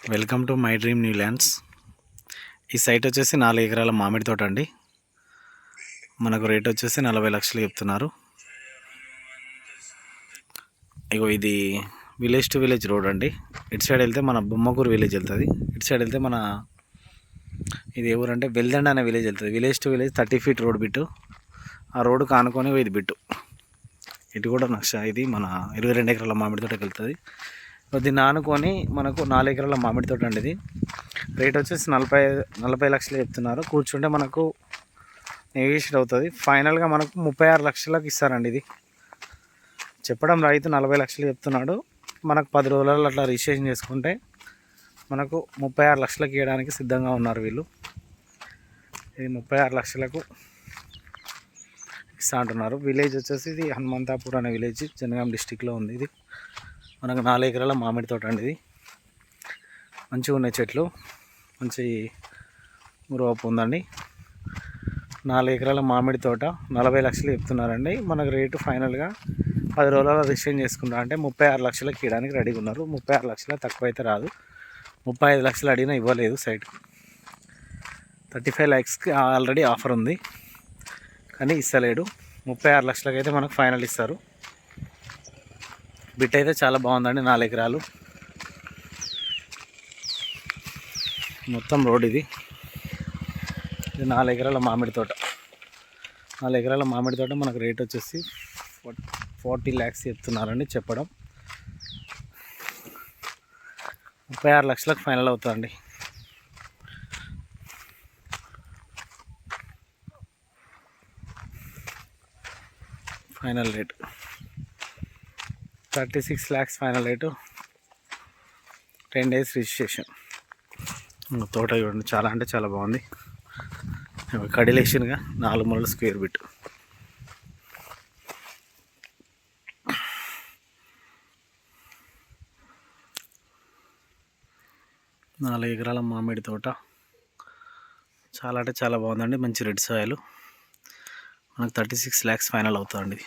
Welcome to my dream new lands. ఈ site వచ్చేసి 4 ఎకరాల మామిడి తోట అండి. మనకు రేట్ వచ్చేసి 40 లక్షలు చెప్తున్నారు. ఇగో ఇది విలేజ్ టు విలేజ్ రోడ్ అండి. ఇటు సైడ్ వెళ్తే మన బొమ్మకూరు విలేజ్ వెళ్తుంది, ఇటు సైడ్ వెళ్తే మన ఇది ఏ ఊరు అంటే వెల్దండ అనే విలేజ్ వెళ్తుంది. Village to village 30 feet road బిట్టు. ఆ రోడ్డు కానుకొని ఇది బిట్టు. ఇటు కూడా ఇది మన 22 ఎకరాల మామిడి తోటకి వెళ్తుంది. దీన్ని ఆనుకొని మనకు 4 ఎకరాల మామిడి తోట అండి. ఇది రేట్ వచ్చేసి 40 లక్షలు చెప్తున్నారు. కూర్చుంటే మనకు నెగోషియేట్ అవుతుంది. ఫైనల్గా మనకు 36 లక్షలకు ఇస్తారండి. ఇది చెప్పడం రైతు 40 లక్షలు చెప్తున్నాడు. మనకు 10 రోజులలో అట్లా రిజిస్ట్రేషన్ చేసుకుంటే మనకు 36 లక్షలకు ఇవ్వడానికి సిద్ధంగా ఉన్నారు వీళ్ళు. ఇది 36 లక్షలకు ఇస్తా అంటున్నారు. విలేజ్ వచ్చేసి ఇది హనుమంతాపూర్ అనే విలేజ్ జనగాం డిస్టిక్లో ఉంది. ఇది మనకు 4 ఎకరాల మామిడి తోట అండి. ఇది మంచిగా ఉన్నాయి చెట్లు, మంచి గ్రోప్ ఉందండి. 4 ఎకరాల మామిడి తోట 40 లక్షలు చెప్తున్నారండి. మనకు రేటు ఫైనల్గా 10 రోజులలో రిజిస్ట్రేషన్ చేసుకుంటా అంటే 36 లక్షలకు ఇవ్వడానికి రెడీగా ఉన్నారు. 36 లక్షల తక్కువ అయితే రాదు. 35 లక్షలు అడిగినా ఇవ్వలేదు సైట్. 35 lakhsకి ఆల్రెడీ ఆఫర్ ఉంది కానీ ఇస్తలేడు. 36 లక్షలకి అయితే మనకు ఫైనల్ ఇస్తారు. బిట్ అయితే చాలా బాగుందండి. 4 ఎకరాలు మొత్తం రోడ్. ఇది 4 ఎకరాల మామిడి తోట. 4 ఎకరాల మామిడి తోట మనకు రేట్ వచ్చేసి 40 lakhs చెప్తున్నారండి. చెప్పడం 36 లక్షలకు ఫైనల్ అవుతుందండి. Final rate 36 lakhs final rate. 10 days registration. తోట చూడండి, చాలా అంటే చాలా బాగుంది. కడిలేషన్గా 4 మూలల స్క్వేర్ బిట్. 4 ఎకరాల మామిడి తోట చాలా అంటే చాలా బాగుందండి. మంచి రెడ్ సాయిల్. మనకు 36 lakhs ఫైనల్ అవుతుందండి.